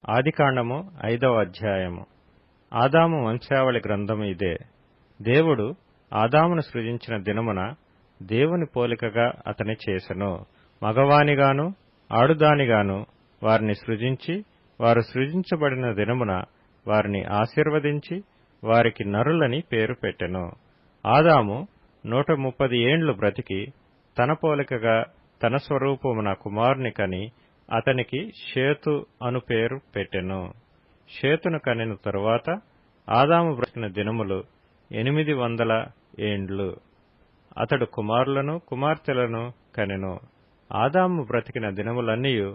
ఆదికాండము 5వ అధ్యాయము. ఆదాము వంశావళి గ్రంథము ఇదే. దేవుడు ఆదామును సృజించిన దినమున దేవుని పోలికగా అతని చేసెను. మగవానిగాను ఆడుదానిగాను వారిని సృజించి, వారు సృజించబడిన దినమున వారిని ఆశీర్వదించి వారికి నరులని పేరు పెట్టెను. ఆదాము 130 ఏండ్లు బ్రతికి తన పోలికగా తన స్వరూపమున కుమారుని కని అతనికి షేతు అను పేరు పెట్టెను. షేతును కనిన తరువాత ఆదాము బ్రతికిన దినములు 800 ఏండ్లు. అతడు కుమారులను కుమార్తెలను కనెను. ఆదాము బ్రతికిన దినములన్నీయు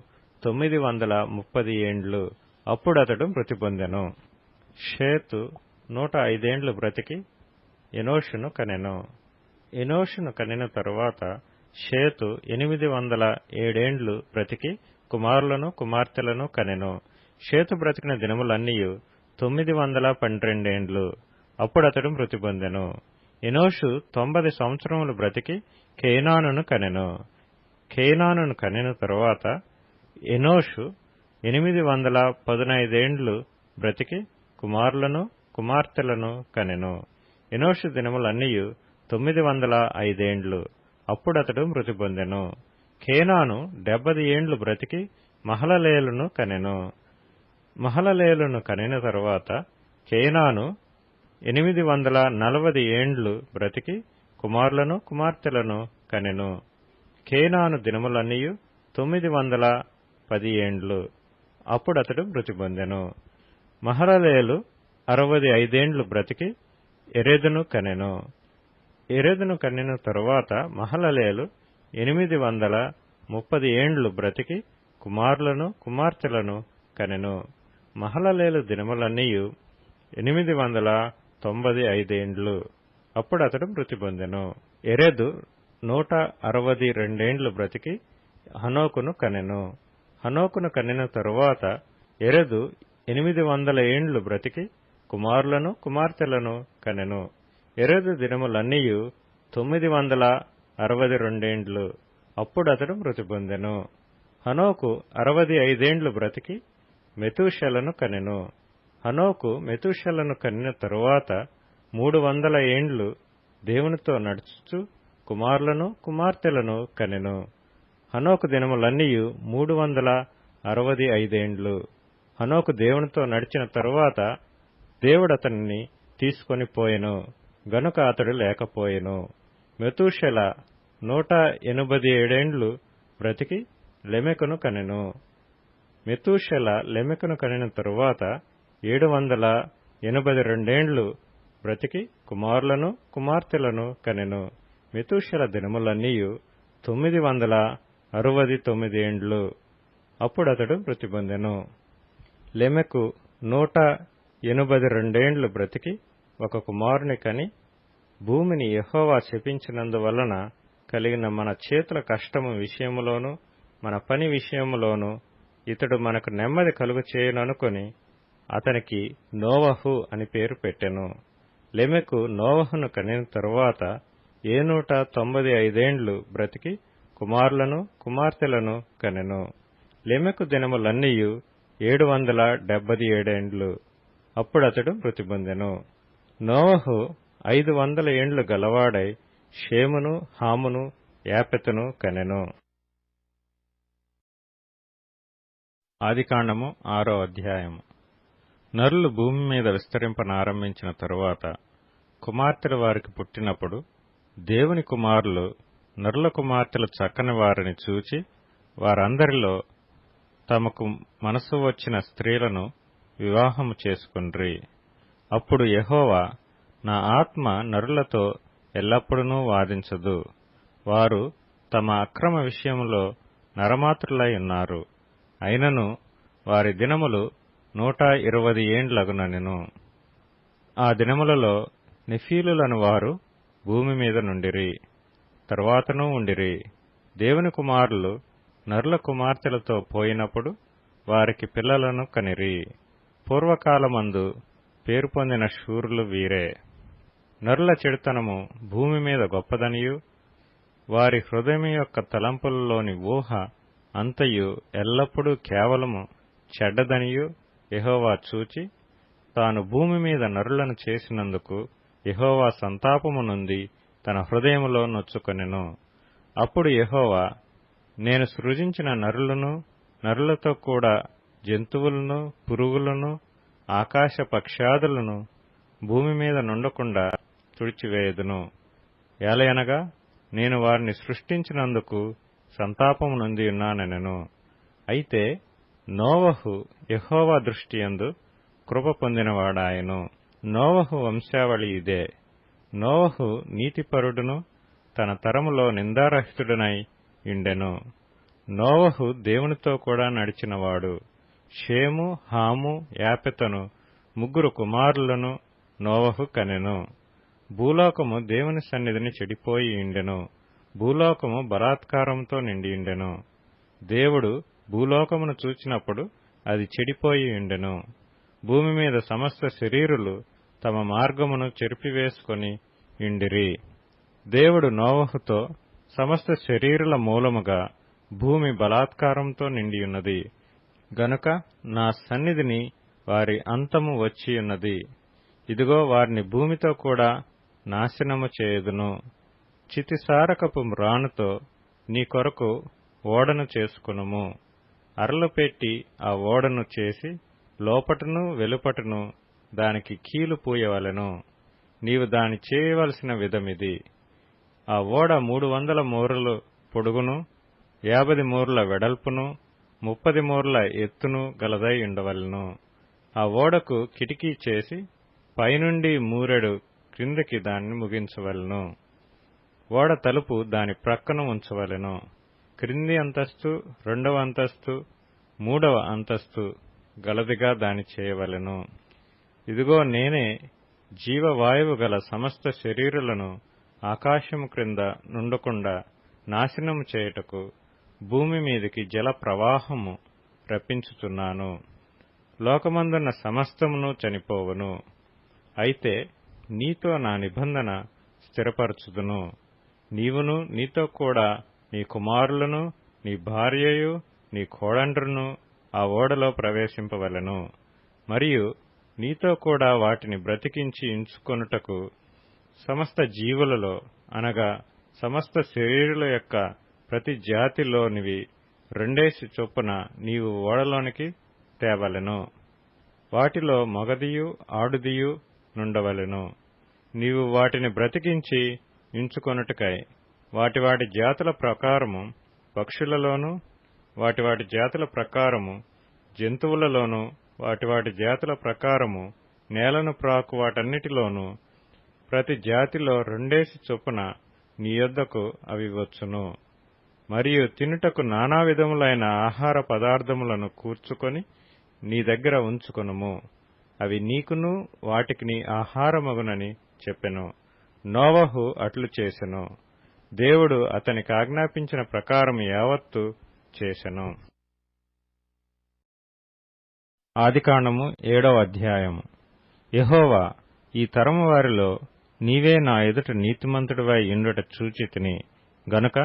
930 ఏండ్లు. అప్పుడతడు మృతి పొందెను. షేతు 105 ఏండ్లు బ్రతికి ఎనోషును కనెను. ఎనోషును కనిన తరువాత షేతు 807 ఏండ్లు బ్రతికి కుమారులను కుమార్తెలను కనెను. షేతు బ్రతికిన దినములన్నీయు 912 ఏండ్లు. అప్పుడతడు మృతి పొందెను. ఎనోషు 90 సంవత్సరములు బ్రతికి కేనానును కనెను. కేనానును కనిన తరువాత ఎనోషు 815 ఏండ్లు బ్రతికి కుమారులను కుమార్తెలను కనెను. ఎనోషు దినములన్నీయు 905 ఏండ్లు. అప్పుడతడు మృతి పొందెను. కేనాను 70 ఏండ్లు బ్రతికి మహలలేలును కనెను. మహలలేలును కనిన తరువాత కేనాను 840 ఏండ్లు బ్రతికి కుమారులను కుమార్తెలను కనెను. కేనాను దినములన్నీయు 910 ఏండ్లు. అప్పుడతడు మృతి పొందెను. మహలలేలు 65 ఏండ్లు బ్రతికి ఎరెదును కనెను. ఎరెదును కనిన తరువాత మహలలేలు 830 ఏండ్లు బ్రతికి కుమారులను కుమార్తెలను కనెను. మహలలేలు దినములన్నీయు 895 ఏండ్లు. అప్పుడతడు మృతి పొందెను. ఎరెదు 162 ఏండ్లు బ్రతికి హనోకును కనెను. హనోకును కనిన తరువాత ఎరెదు 800 ఏండ్లు బ్రతికి కుమారులను కుమార్తెలను కనెను. ఎరెదు దినములన్నీయు 962 ఏండ్లు. అప్పుడతడు మృతి పొందెను. హనోకు 65 ఏండ్లు బ్రతికి మెతూషెలను కనెను. హనోకు మెతూషెలను కనిన తరువాత 300 ఏండ్లు దేవునితో నడుచుచు కుమారులను కుమార్తెలను కనెను. హనోకు దినములన్నీయు 365 ఏండ్లు. హనోకు దేవునితో నడిచిన తరువాత దేవుడతనిని తీసుకొని పోయెను గనుక అతడు లేకపోయెను. మెతూషెల 187 ఏండ్లు బ్రతికి లెమెకును కనెను. మెతూషెల లెమెకును కనిన తరువాత 782 ఏండ్లు బ్రతికి కుమారులను కుమార్తెలను కనెను. మెతూషెల దినములన్నీయు 969 ఏండ్లు. అప్పుడతడు మృతి పొందెను. లెమెకు 182 ఏండ్లు బ్రతికి ఒక కుమారుని కని, భూమిని యెహోవా శపించినందువలన కలిగిన మన చేతుల కష్టము విషయములోను మన పని విషయములోను ఇతడు మనకు నెమ్మది కలుగు చేయననుకొని అతనికి నోవహు అని పేరు పెట్టెను. లెమెకు నోవహును కనిన తరువాత 995 ఏండ్లు బ్రతికి కుమారులను కుమార్తెలను కనెను. లెమెకు దినములన్నీయు 777 ఏండ్లు. అప్పుడతడు మృతి పొందెను. నోవహు 500 ఏండ్లు గలవాడై షేమును హామును యాపెతును కనెను. ఆదికాండము 6వ అధ్యాయము. నరులు భూమి మీద విస్తరింపనారంభించిన తరువాత కుమార్తెలు వారికి పుట్టినప్పుడు దేవుని కుమారులు నరుల కుమార్తెలు చక్కని వారిని చూచి వారందరిలో తమకు మనసు వచ్చిన స్త్రీలను వివాహము చేసుకొండ్రి. అప్పుడు యెహోవా, నా ఆత్మ నరులతో ఎల్లప్పుడూ వాదించదు. వారు తమ అక్రమ విషయములో నరమాతృలై ఉన్నారు. అయినను వారి దినములు 120 ఏండ్లగునెను. ఆ దినములలో నెఫీలులను వారు భూమి మీద నుండిరి, తరువాతనూ ఉండిరి. దేవుని కుమారులు నరుల కుమార్తెలతో పోయినప్పుడు వారికి పిల్లలను కనిరి. పూర్వకాలమందు పేరు పొందిన శూరులు వీరే. నరుల చెడుతనము భూమి మీద గొప్పదనియు వారి హృదయం యొక్క తలంపులలోని ఊహ అంతయు ఎల్లప్పుడూ కేవలము చెడ్డదనియు యెహోవా చూచి తాను భూమి మీద నరులను చేసినందుకు యెహోవా సంతాపము నొంది తన హృదయములో నొచ్చుకొనెను. అప్పుడు యెహోవా, నేను సృజించిన నరులను, నరులతో కూడా జంతువులను, పురుగులను, ఆకాశ పక్ష్యాదులను భూమి మీద నుండకుండా తుడిచివేయదును. ఏలయనగా నేను వారిని సృష్టించినందుకు సంతాపము నొందియున్నానెనెను. అయితే నోవహు యెహోవా దృష్టియందు కృప పొందినవాడాయెను. నోవహు వంశావళి ఇదే. నోవహు నీతిపరుడును, తన తరములో నిందారహితుడనై యుండెను. నోవహు దేవునితో కూడా నడిచినవాడు. షేము, హాము, యాపెతను ముగ్గురు కుమారులను నోవహు కనెను. భూలోకము దేవుని సన్నిధిని చెడిపోయి యుండెను. భూలోకము బలాత్కారంతో నిండియుండెను. దేవుడు భూలోకమును చూచినప్పుడు అది చెడిపోయి యుండెను. భూమి మీద సమస్త శరీరులు తమ మార్గమును చెరిపివేసుకొని యుండిరి. దేవుడు నోవహుతో, సమస్త శరీరుల మూలముగా భూమి బలాత్కారంతో నిండియున్నది గనుక నా సన్నిధిని వారి అంతము వచ్చియున్నది. ఇదిగో వారిని భూమితో కూడా నాశనము చేయుదును. చితిసారకపు మ్రానుతో నీ కొరకు ఓడను చేసుకొనుము. అరలు పెట్టి ఆ ఓడను చేసి లోపటను వెలుపటను దానికి కీలు పూయవలెను. నీవు దాని చేయవలసిన విధమిది. ఆ ఓడ 300 మూరలు పొడుగును, 50 మూరల వెడల్పును, 30 మూరల ఎత్తును గలదై ఉండవలెను. ఆ ఓడకు కిటికీ చేసి పైనుండి మూరెడు క్రిందికి దాన్ని ముగించవలెను. ఓడ తలుపు దాని ప్రక్కన ఉంచవలెను. క్రింది అంతస్తు, 2వ అంతస్తు, 3వ అంతస్తు గలదిగా దాని చేయవలెను. ఇదిగో నేనే జీవవాయువు గల సమస్త శరీరులను ఆకాశము క్రింద నుండకుండా నాశనము చేయుటకు భూమి మీదికి జల ప్రవాహము రప్పించుచున్నాను. లోకమందున్న సమస్తమును చనిపోవును. అయితే నీతో నా నిబంధన స్థిరపరచుదును. నీవును నీతో కూడా నీ కుమారులను, నీ భార్యయు, నీ కోడండ్రును ఆ ఓడలో ప్రవేశింపవలెను. మరియు నీతో కూడా వాటిని బ్రతికించి ఉంచుకొనుటకు సమస్త జీవులలో, అనగా సమస్త శరీరుల యొక్క ప్రతి జాతిలోనివి 2 చొప్పున నీవు ఓడలోనికి తేవలెను. వాటిలో మగదియు ఆడుదియు నుండవలెను. నీవు వాటిని బ్రతికించి ఉంచుకొనుటకై వాటి వాటి జాతుల ప్రకారము పక్షులలోను, వాటి వాటి జాతుల ప్రకారము జంతువులలోను, వాటి వాటి జాతుల ప్రకారము నేలను ప్రాకు వాటన్నిటిలోనూ ప్రతి జాతిలో 2 చొప్పున నీ యొద్దకు అవి వచ్చును. మరియు తినుటకు నానా విధములైన ఆహార పదార్థములను కూర్చుకొని నీ దగ్గర ఉంచుకొనుము. అవి నీకును వాటికి నీ ఆహారమగునని చెప్పెను. నోవహు అట్లు చేసెను. దేవుడు అతనికి ఆజ్ఞాపించిన ప్రకారం యావత్తు చేసెను. ఆదికాండము 7వ అధ్యాయము. యెహోవా, ఈ తరము వారిలో నీవే నా ఎదుట నీతిమంతుడివై యుండుట చూచితిని గనుక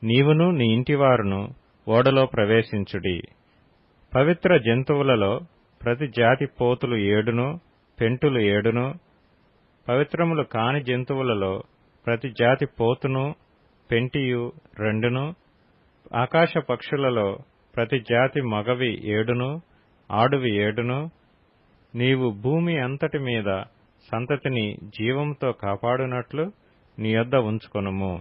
నీవును నీ ఇంటివారును ఓడలో ప్రవేశించుడి. పవిత్ర జంతువులలో ప్రతి జాతి పోతులు 7ను, పెంటులు 7ను, పవిత్రములు కాని జంతువులలో ప్రతి జాతి పోతును, పెంటియు 2ను, ఆకాశ పక్షులలో ప్రతి జాతి మగవి 7ను, ఆడువి 7ను, నీవు భూమి అంతటి మీద సంతతిని జీవముతో కాపాడునట్లు నీ యొద్ద ఉంచుకొనుము.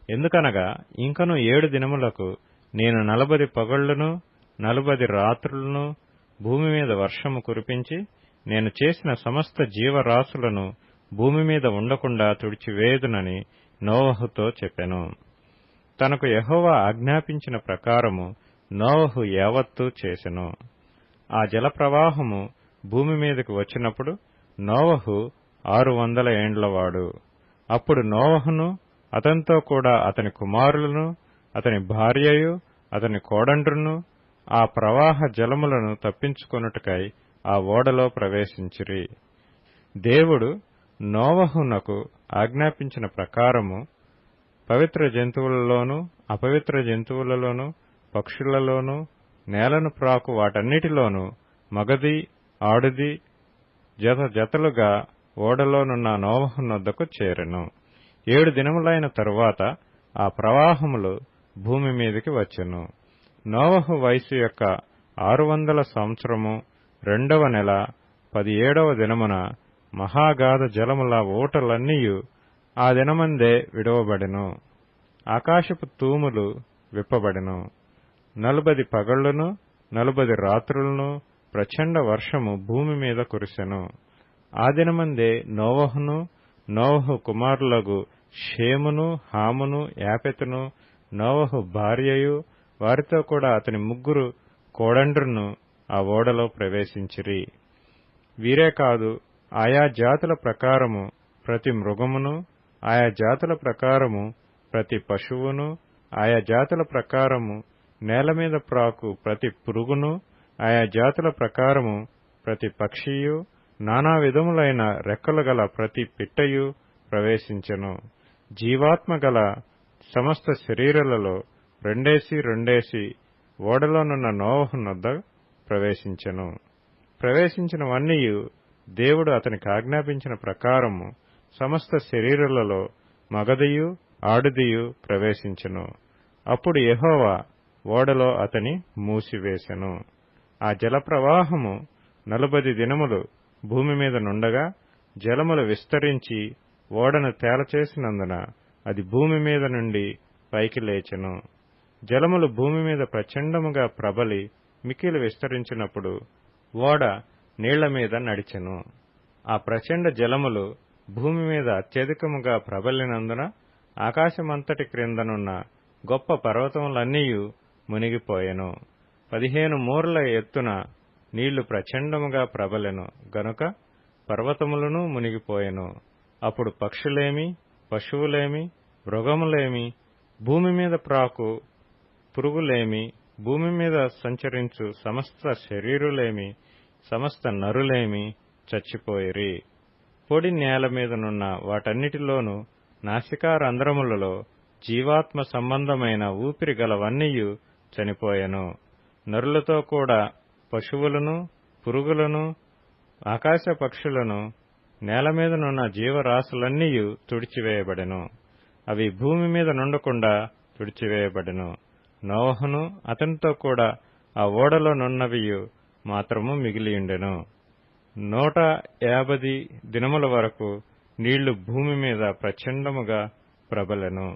ఎందుకనగా ఇంకను 7 దినములకు నేను 40 పగళ్లను 40 రాత్రులను భూమి మీద వర్షము కురిపించి నేను చేసిన సమస్త జీవరాశులను భూమి మీద ఉండకుండా తుడిచివేయుదునని నోవహుతో చెప్పెను. తనకు యెహోవా ఆజ్ఞాపించిన ప్రకారము నోవహు యావత్తూ చేసెను. ఆ జల ప్రవాహము భూమి మీదకు వచ్చినప్పుడు నోవహు 600 ఏండ్లవాడు. అప్పుడు నోవహును అతనితో కూడా అతని కుమారులను, అతని భార్యయు, అతని కోడండ్రును ఆ ప్రవాహ జలములను తప్పించుకొనుటకై ఆ ఓడలో ప్రవేశించిరి. దేవుడు నోవహునకు ఆజ్ఞాపించిన ప్రకారము పవిత్ర జంతువులలోను, అపవిత్ర జంతువులలోను, పక్షులలోను, నేలను ప్రాకు వాటన్నిటిలోనూ మగది ఆడుది జతలుగా ఓడలోనున్న నోవహు నొద్దకు చేరెను. 7 దినములైన తరువాత ఆ ప్రవాహములు భూమి మీదికి వచ్చెను. నోవహు వయసు యొక్క 600 సంవత్సరము 2వ నెల 17వ దినమున మహాగాధ జలముల ఊటలన్నీయు ఆ దినమందే విడువబడెను. ఆకాశపు తూములు విప్పబడెను. 40 పగళ్లును 40 రాత్రులను ప్రచండ వర్షము భూమి మీద కురిసెను. ఆ దినమందే నోవహును నోవహు కుమారులగు షేమును హామును యాపెతును నోవహు భార్యయు వారితో కూడా అతని 3 కోడండ్రును ఆ ఓడలో ప్రవేశించిరి. వీరే కాదు, ఆయా జాతుల ప్రకారము ప్రతి మృగమును, ఆయా జాతుల ప్రకారము ప్రతి పశువును, ఆయా జాతుల ప్రకారము నేల మీద ప్రాకు ప్రతి పురుగును, ఆయా జాతుల ప్రకారము ప్రతి పక్షియు, నానా విధములైన రెక్కలు గల ప్రతి పిట్టయు ప్రవేశించెను. జీవాత్మ గల సమస్త శరీరాలలో రెండేసి ఓడలోనున్న నోవహు నొద్ద ప్రవేశించెను. ప్రవేశించినవన్నీయు దేవుడు అతనికి ఆజ్ఞాపించిన ప్రకారము సమస్త శరీరాలలో మగదియు ఆడుదియు ప్రవేశించెను. అప్పుడు యెహోవా ఓడలో అతని మూసివేశెను. ఆ జలప్రవాహము 40 దినములు భూమి మీద నుండగా జలములు విస్తరించి ఓడను తేలచేసినందున అది భూమి మీద నుండి పైకి లేచెను. జలములు భూమి మీద ప్రచండముగా ప్రబలి మిక్కిలి విస్తరించినప్పుడు ఓడ నీళ్ల మీద నడిచెను. ఆ ప్రచండ జలములు భూమి మీద అత్యధికముగా ప్రబలినందున ఆకాశమంతటి క్రిందనున్న గొప్ప పర్వతములన్నీయు మునిగిపోయెను. 15 మూరల ఎత్తున నీళ్లు ప్రచండముగా ప్రబలెను గనుక పర్వతములను మునిగిపోయెను. అప్పుడు పక్షులేమి, పశువులేమి, మృగములేమి, భూమి మీద ప్రాకు పురుగులేమి, భూమి మీద సంచరించు సమస్త శరీరులేమి, సమస్త నరులేమి చచ్చిపోయిరి. పొడి నేల మీదనున్న వాటన్నిటిలోనూ నాసికారంధ్రములలో జీవాత్మ సంబంధమైన ఊపిరి గలవన్నీయు చనిపోయెను. నరులతో కూడా పశువులను, పురుగులను, ఆకాశ పక్షులను, నేల మీదనున్న జీవరాశులన్నీయు తుడిచివేయబడెను. అవి భూమి మీద నుండకుండా తుడిచివేయబడెను. నోవహును అతనితో కూడా ఆ ఓడలో నున్నవియు మాత్రము మిగిలియుండెను. 150 దినముల వరకు నీళ్లు భూమి మీద ప్రచండముగా ప్రబలెను.